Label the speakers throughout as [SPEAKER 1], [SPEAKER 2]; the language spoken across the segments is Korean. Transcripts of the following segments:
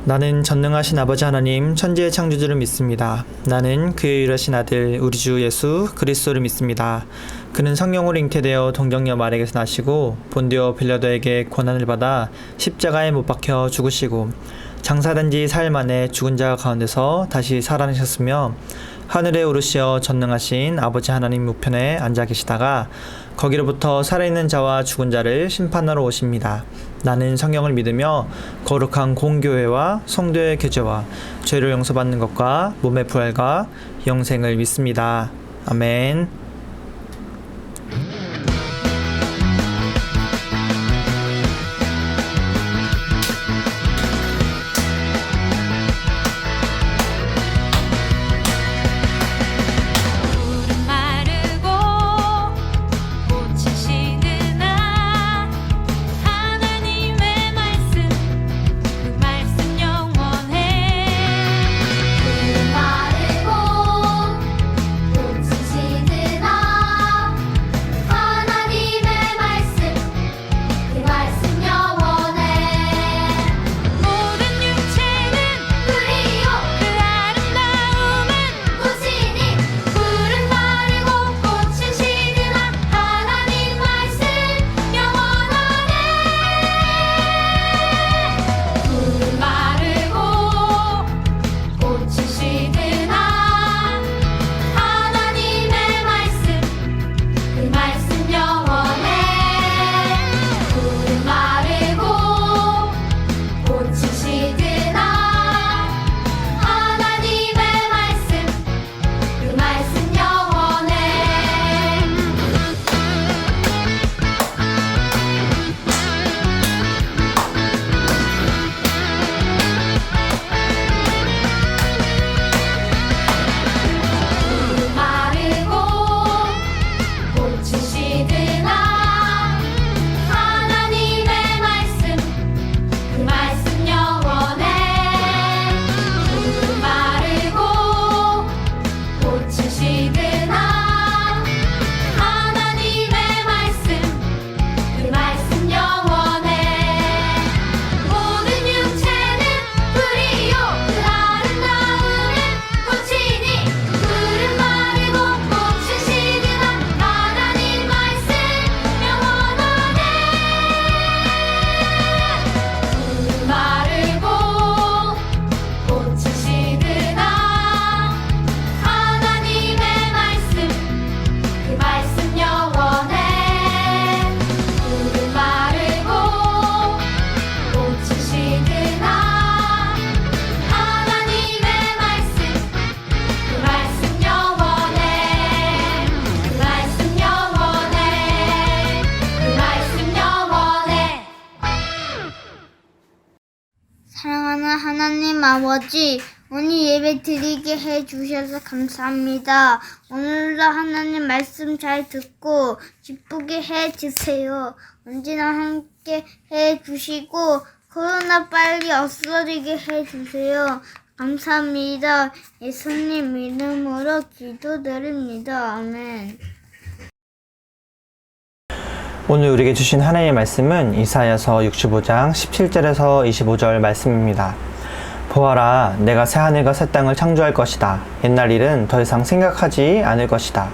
[SPEAKER 1] 나는 전능하신 아버지 하나님 천지의 창조주를 믿습니다. 나는 그의 유일하신 아들 우리 주 예수 그리스도를 믿습니다. 그는 성령으로 잉태되어 동정녀 마리아에게서 나시고 본디오 빌라도에게 고난을 받아 십자가에 못 박혀 죽으시고 장사된 지 사흘 만에 죽은 자 가운데서 다시 살아나셨으며 하늘에 오르시어 전능하신 아버지 하나님 우편에 앉아 계시다가 거기로부터 살아있는 자와 죽은 자를 심판하러 오십니다. 나는 성령을 믿으며 거룩한 공교회와 성도의 교제와 죄를 용서받는 것과 몸의 부활과 영생을 믿습니다. 아멘.
[SPEAKER 2] 사랑하는 하나님 아버지, 오늘 예배 드리게 해주셔서 감사합니다. 오늘도 하나님 말씀 잘 듣고 기쁘게 해주세요. 언제나 함께 해주시고 코로나 빨리 없어지게 해주세요. 감사합니다. 예수님 이름으로 기도드립니다. 아멘.
[SPEAKER 1] 오늘 우리에게 주신 하나님의 말씀은 이사야서 65장 17절에서 25절 말씀입니다. 보아라, 내가 새하늘과 새 땅을 창조할 것이다. 옛날 일은 더 이상 생각하지 않을 것이다.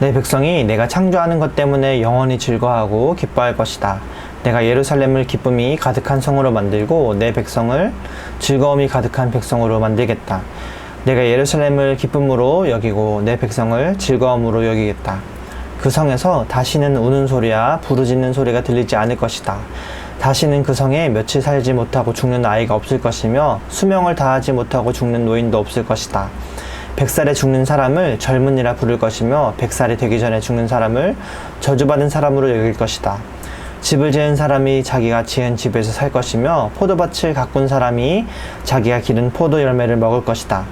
[SPEAKER 1] 내 백성이 내가 창조하는 것 때문에 영원히 즐거워하고 기뻐할 것이다. 내가 예루살렘을 기쁨이 가득한 성으로 만들고 내 백성을 즐거움이 가득한 백성으로 만들겠다. 내가 예루살렘을 기쁨으로 여기고 내 백성을 즐거움으로 여기겠다. 그 성에서 다시는 우는 소리야 부르짖는 소리가 들리지 않을 것이다. 다시는 그 성에 며칠 살지 못하고 죽는 아이가 없을 것이며 수명을 다하지 못하고 죽는 노인도 없을 것이다. 100살에 죽는 사람을 젊은이라 부를 것이며 100살이 되기 전에 죽는 사람을 저주받은 사람으로 여길 것이다. 집을 지은 사람이 자기가 지은 집에서 살 것이며 포도밭을 가꾼 사람이 자기가 기른 포도 열매를 먹을 것이다.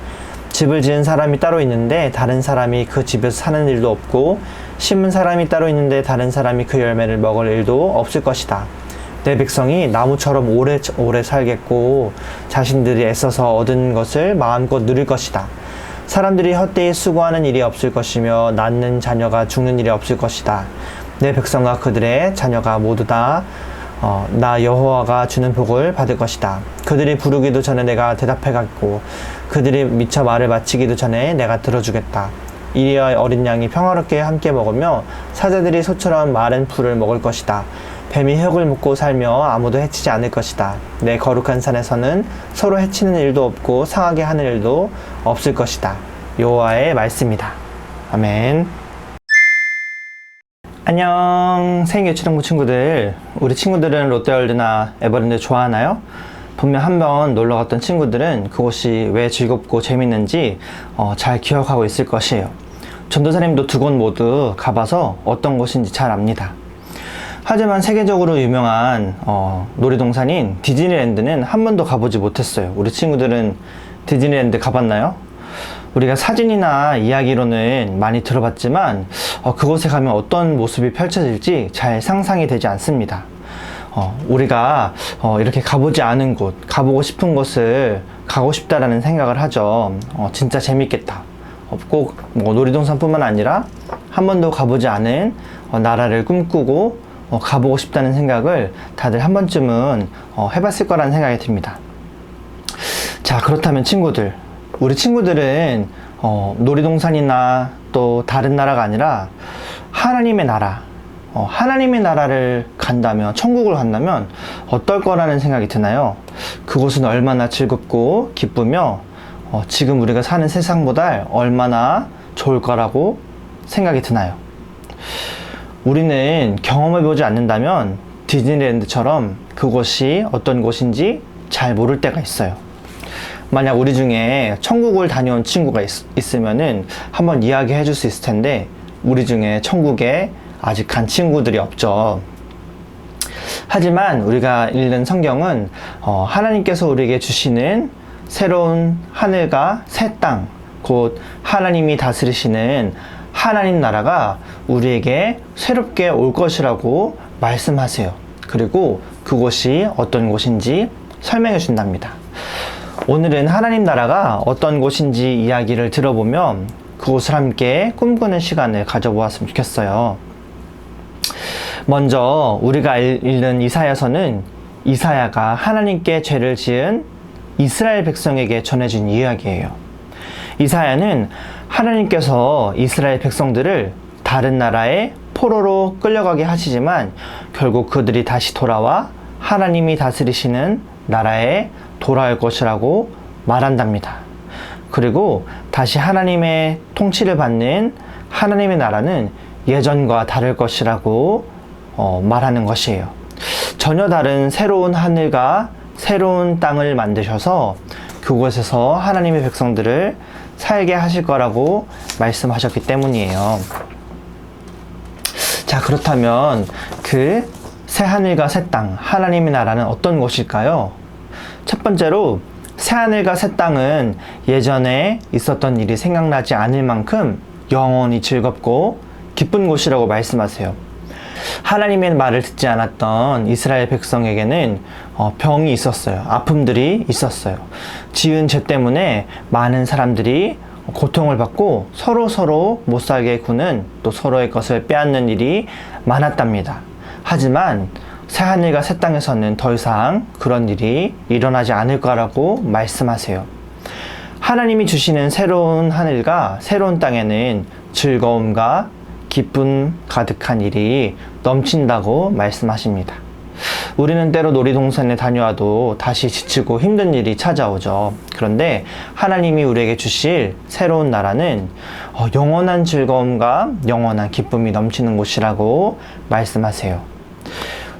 [SPEAKER 1] 집을 지은 사람이 따로 있는데 다른 사람이 그 집에서 사는 일도 없고 심은 사람이 따로 있는데 다른 사람이 그 열매를 먹을 일도 없을 것이다. 내 백성이 나무처럼 오래 살겠고 자신들이 애써서 얻은 것을 마음껏 누릴 것이다. 사람들이 헛되이 수고하는 일이 없을 것이며 낳는 자녀가 죽는 일이 없을 것이다. 내 백성과 그들의 자녀가 모두 다 나 여호와가 주는 복을 받을 것이다. 그들이 부르기도 전에 내가 대답해갔고 그들이 미처 말을 마치기도 전에 내가 들어주겠다. 이리와 어린 양이 평화롭게 함께 먹으며 사자들이 소처럼 마른 풀을 먹을 것이다. 뱀이 흙을 먹고 살며 아무도 해치지 않을 것이다. 내 거룩한 산에서는 서로 해치는 일도 없고 상하게 하는 일도 없을 것이다. 여호와의 말씀이다. 아멘. 안녕, 생유치동부 친구들. 우리 친구들은 롯데월드나 에버랜드 좋아하나요? 분명 한번 놀러 갔던 친구들은 그곳이 왜 즐겁고 재밌는지 잘 기억하고 있을 것이에요. 전도사님도 두 곳 모두 가봐서 어떤 곳인지 잘 압니다. 하지만 세계적으로 유명한 놀이동산인 디즈니랜드는 한 번도 가보지 못했어요. 우리 친구들은 디즈니랜드 가봤나요? 우리가 사진이나 이야기로는 많이 들어봤지만 그곳에 가면 어떤 모습이 펼쳐질지 잘 상상이 되지 않습니다. 우리가 이렇게 가보지 않은 곳, 가보고 싶은 곳을 가고 싶다라는 생각을 하죠. 진짜 재밌겠다. 꼭 놀이동산뿐만 아니라 한 번도 가보지 않은 나라를 꿈꾸고 가보고 싶다는 생각을 다들 한 번쯤은 해봤을 거라는 생각이 듭니다. 자, 그렇다면 친구들, 우리 친구들은 놀이동산이나 또 다른 나라가 아니라 하나님의 나라, 하나님의 나라를 간다면, 천국을 간다면 어떨 거라는 생각이 드나요? 그곳은 얼마나 즐겁고 기쁘며 지금 우리가 사는 세상보다 얼마나 좋을 거라고 생각이 드나요? 우리는 경험해보지 않는다면 디즈니랜드처럼 그곳이 어떤 곳인지 잘 모를 때가 있어요. 만약 우리 중에 천국을 다녀온 친구가 있으면은 한번 이야기해 줄 수 있을 텐데 우리 중에 천국에 아직 간 친구들이 없죠. 하지만 우리가 읽는 성경은 하나님께서 우리에게 주시는 새로운 하늘과 새 땅, 곧 하나님이 다스리시는 하나님 나라가 우리에게 새롭게 올 것이라고 말씀하세요. 그리고 그곳이 어떤 곳인지 설명해 준답니다. 오늘은 하나님 나라가 어떤 곳인지 이야기를 들어보며 그곳을 함께 꿈꾸는 시간을 가져보았으면 좋겠어요. 먼저 우리가 읽는 이사야서는 이사야가 하나님께 죄를 지은 이스라엘 백성에게 전해진 이야기예요. 이사야는 하나님께서 이스라엘 백성들을 다른 나라의 포로로 끌려가게 하시지만 결국 그들이 다시 돌아와 하나님이 다스리시는 나라에 돌아올 것이라고 말한답니다. 그리고 다시 하나님의 통치를 받는 하나님의 나라는 예전과 다를 것이라고 말하는 것이에요. 전혀 다른 새로운 하늘과 새로운 땅을 만드셔서 그곳에서 하나님의 백성들을 살게 하실 거라고 말씀하셨기 때문이에요. 자, 그렇다면 그 새 하늘과 새 땅, 하나님의 나라는 어떤 곳일까요? 첫 번째로 새 하늘과 새 땅은 예전에 있었던 일이 생각나지 않을 만큼 영원히 즐겁고 기쁜 곳이라고 말씀하세요. 하나님의 말을 듣지 않았던 이스라엘 백성에게는 병이 있었어요. 아픔들이 있었어요. 지은 죄 때문에 많은 사람들이 고통을 받고 서로 못 살게 구는, 또 서로의 것을 빼앗는 일이 많았답니다. 하지만 새 하늘과 새 땅에서는 더 이상 그런 일이 일어나지 않을 거라고 말씀하세요. 하나님이 주시는 새로운 하늘과 새로운 땅에는 즐거움과 기쁨 가득한 일이 넘친다고 말씀하십니다. 우리는 때로 놀이동산에 다녀와도 다시 지치고 힘든 일이 찾아오죠. 그런데 하나님이 우리에게 주실 새로운 나라는 영원한 즐거움과 영원한 기쁨이 넘치는 곳이라고 말씀하세요.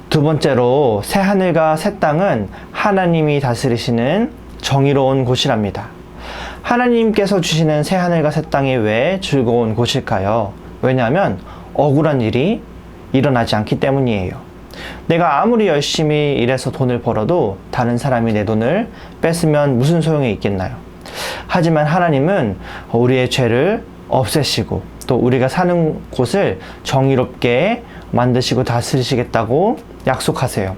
[SPEAKER 1] 두 번째로 새 하늘과 새 땅은 하나님이 다스리시는 정의로운 곳이랍니다. 하나님께서 주시는 새 하늘과 새 땅이 왜 즐거운 곳일까요? 왜냐하면 억울한 일이 일어나지 않기 때문이에요. 내가 아무리 열심히 일해서 돈을 벌어도 다른 사람이 내 돈을 뺏으면 무슨 소용이 있겠나요? 하지만 하나님은 우리의 죄를 없애시고 또 우리가 사는 곳을 정의롭게 만드시고 다스리시겠다고 약속하세요.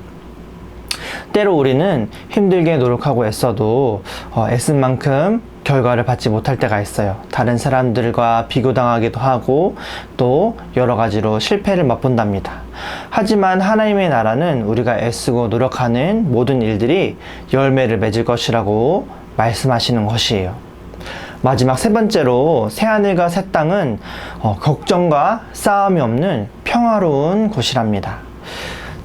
[SPEAKER 1] 때로 우리는 힘들게 노력하고 애써도 애쓴 만큼 결과를 받지 못할 때가 있어요. 다른 사람들과 비교당하기도 하고 또 여러 가지로 실패를 맛본답니다. 하지만 하나님의 나라는 우리가 애쓰고 노력하는 모든 일들이 열매를 맺을 것이라고 말씀하시는 것이에요. 마지막 세 번째로 새하늘과 새 땅은 걱정과 싸움이 없는 평화로운 곳이랍니다.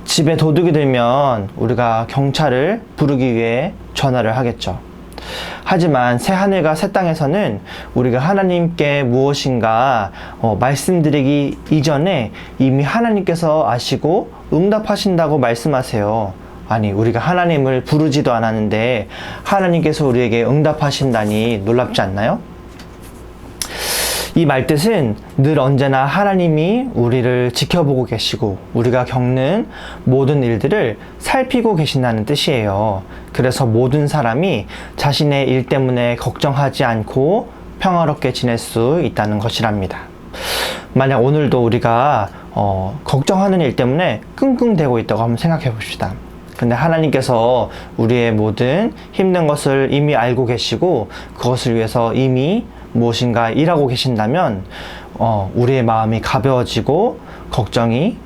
[SPEAKER 1] 집에 도둑이 들면 우리가 경찰을 부르기 위해 전화를 하겠죠. 하지만 새 하늘과 새 땅에서는 우리가 하나님께 무엇인가 말씀드리기 이전에 이미 하나님께서 아시고 응답하신다고 말씀하세요. 아니, 우리가 하나님을 부르지도 않았는데 하나님께서 우리에게 응답하신다니 놀랍지 않나요? 이 말뜻은 늘 언제나 하나님이 우리를 지켜보고 계시고 우리가 겪는 모든 일들을 살피고 계신다는 뜻이에요. 그래서 모든 사람이 자신의 일 때문에 걱정하지 않고 평화롭게 지낼 수 있다는 것이랍니다. 만약 오늘도 우리가 걱정하는 일 때문에 끙끙대고 있다고 한번 생각해 봅시다. 근데 하나님께서 우리의 모든 힘든 것을 이미 알고 계시고 그것을 위해서 이미 무엇인가 일하고 계신다면 우리의 마음이 가벼워지고 걱정이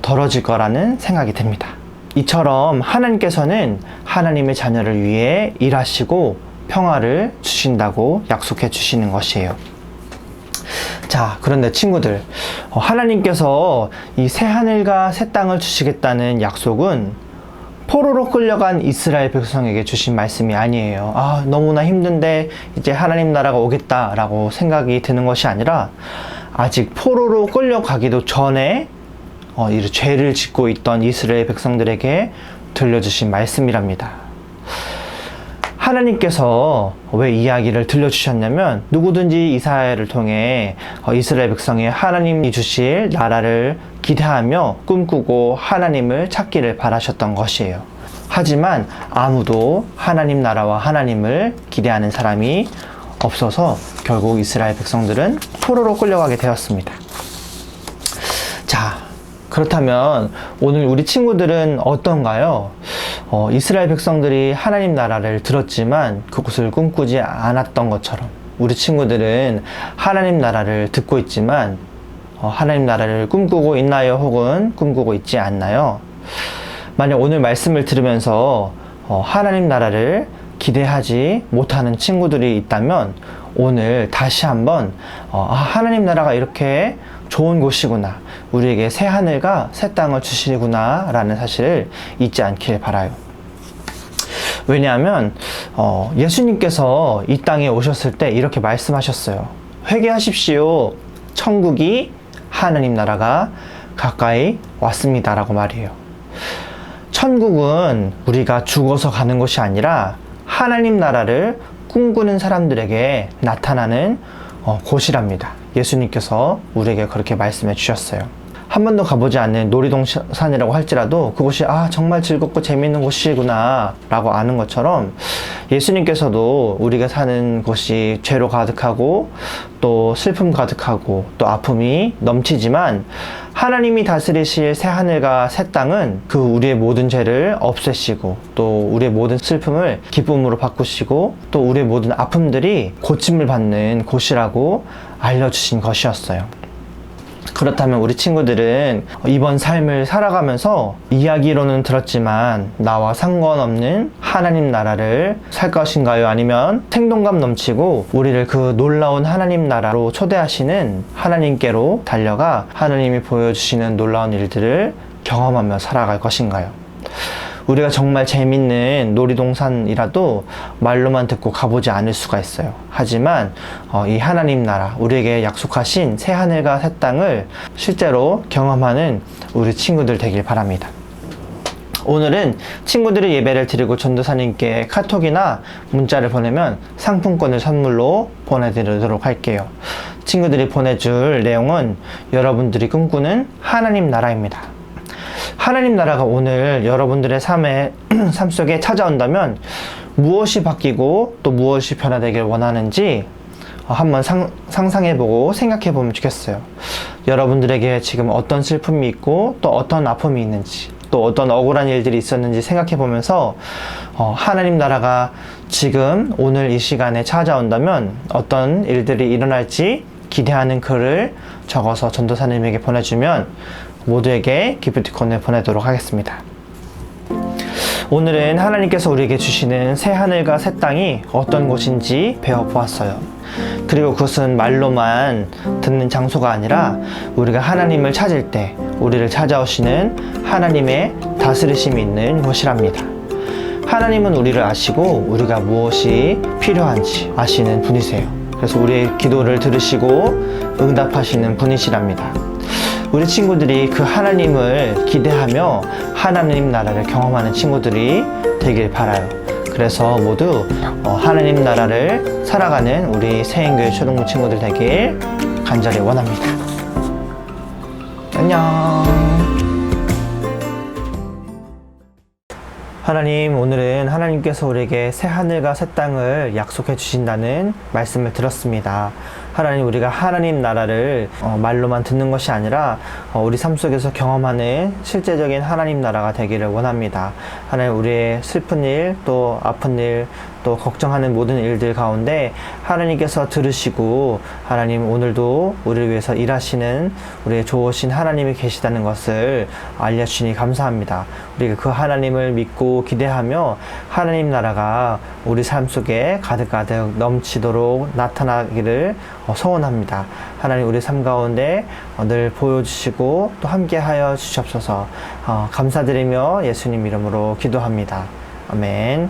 [SPEAKER 1] 덜어질 거라는 생각이 듭니다. 이처럼 하나님께서는 하나님의 자녀를 위해 일하시고 평화를 주신다고 약속해 주시는 것이에요. 자, 그런데 친구들, 하나님께서 이 새 하늘과 새 땅을 주시겠다는 약속은 포로로 끌려간 이스라엘 백성에게 주신 말씀이 아니에요. 너무나 힘든데 이제 하나님 나라가 오겠다라고 생각이 드는 것이 아니라 아직 포로로 끌려가기도 전에 이 죄를 짓고 있던 이스라엘 백성들에게 들려주신 말씀이랍니다. 하나님께서 왜 이야기를 들려주셨냐면 누구든지 이사야를 통해 이스라엘 백성이 하나님이 주실 나라를 기대하며 꿈꾸고 하나님을 찾기를 바라셨던 것이에요. 하지만 아무도 하나님 나라와 하나님을 기대하는 사람이 없어서 결국 이스라엘 백성들은 포로로 끌려가게 되었습니다. 자, 그렇다면 오늘 우리 친구들은 어떤가요? 이스라엘 백성들이 하나님 나라를 들었지만 그곳을 꿈꾸지 않았던 것처럼 우리 친구들은 하나님 나라를 듣고 있지만 하나님 나라를 꿈꾸고 있나요? 혹은 꿈꾸고 있지 않나요? 만약 오늘 말씀을 들으면서 하나님 나라를 기대하지 못하는 친구들이 있다면 오늘 다시 한번 하나님 나라가 이렇게 좋은 곳이구나, 우리에게 새 하늘과 새 땅을 주시구나 라는 사실을 잊지 않길 바라요. 왜냐하면 예수님께서 이 땅에 오셨을 때 이렇게 말씀하셨어요. 회개하십시오. 천국이 하나님 나라가 가까이 왔습니다 라고 말이에요. 천국은 우리가 죽어서 가는 곳이 아니라 하나님 나라를 꿈꾸는 사람들에게 나타나는 곳이랍니다. 예수님께서 우리에게 그렇게 말씀해 주셨어요. 한 번도 가보지 않는 놀이동산이라고 할지라도 그곳이 정말 즐겁고 재미있는 곳이구나 라고 아는 것처럼 예수님께서도 우리가 사는 곳이 죄로 가득하고 또 슬픔 가득하고 또 아픔이 넘치지만 하나님이 다스리실 새 하늘과 새 땅은 그 우리의 모든 죄를 없애시고 또 우리의 모든 슬픔을 기쁨으로 바꾸시고 또 우리의 모든 아픔들이 고침을 받는 곳이라고 알려주신 것이었어요. 그렇다면 우리 친구들은 이번 삶을 살아가면서 이야기로는 들었지만 나와 상관없는 하나님 나라를 살 것인가요? 아니면 생동감 넘치고 우리를 그 놀라운 하나님 나라로 초대하시는 하나님께로 달려가 하나님이 보여주시는 놀라운 일들을 경험하며 살아갈 것인가요? 우리가 정말 재밌는 놀이동산이라도 말로만 듣고 가보지 않을 수가 있어요. 하지만 이 하나님 나라, 우리에게 약속하신 새 하늘과 새 땅을 실제로 경험하는 우리 친구들 되길 바랍니다. 오늘은 친구들이 예배를 드리고 전도사님께 카톡이나 문자를 보내면 상품권을 선물로 보내드리도록 할게요. 친구들이 보내줄 내용은 여러분들이 꿈꾸는 하나님 나라입니다. 하나님 나라가 오늘 여러분들의 삶 속에 찾아온다면 무엇이 바뀌고 또 무엇이 변화되길 원하는지 한번 상상해보고 생각해보면 좋겠어요. 여러분들에게 지금 어떤 슬픔이 있고 또 어떤 아픔이 있는지 또 어떤 억울한 일들이 있었는지 생각해보면서 하나님 나라가 지금 오늘 이 시간에 찾아온다면 어떤 일들이 일어날지 기대하는 글을 적어서 전도사님에게 보내주면 모두에게 기프티콘을 보내도록 하겠습니다. 오늘은 하나님께서 우리에게 주시는 새 하늘과 새 땅이 어떤 곳인지 배워보았어요. 그리고 그것은 말로만 듣는 장소가 아니라 우리가 하나님을 찾을 때 우리를 찾아오시는 하나님의 다스리심이 있는 곳이랍니다. 하나님은 우리를 아시고 우리가 무엇이 필요한지 아시는 분이세요. 그래서 우리의 기도를 들으시고 응답하시는 분이시랍니다. 우리 친구들이 그 하나님을 기대하며 하나님 나라를 경험하는 친구들이 되길 바라요. 그래서 모두 하나님 나라를 살아가는 우리 새인교회 초등부 친구들 되길 간절히 원합니다. 안녕. 하나님, 오늘은 하나님께서 우리에게 새 하늘과 새 땅을 약속해 주신다는 말씀을 들었습니다. 하나님, 우리가 하나님 나라를 말로만 듣는 것이 아니라 우리 삶 속에서 경험하는 실제적인 하나님 나라가 되기를 원합니다. 하나님, 우리의 슬픈 일, 또 아픈 일, 또 걱정하는 모든 일들 가운데 하나님께서 들으시고 하나님 오늘도 우리를 위해서 일하시는 우리의 좋으신 하나님이 계시다는 것을 알려주시니 감사합니다. 우리가 그 하나님을 믿고 기대하며 하나님 나라가 우리 삶 속에 가득가득 넘치도록 나타나기를 소원합니다. 하나님, 우리 삶 가운데 늘 보여주시고 또 함께하여 주시옵소서. 감사드리며 예수님 이름으로 기도합니다. 아멘.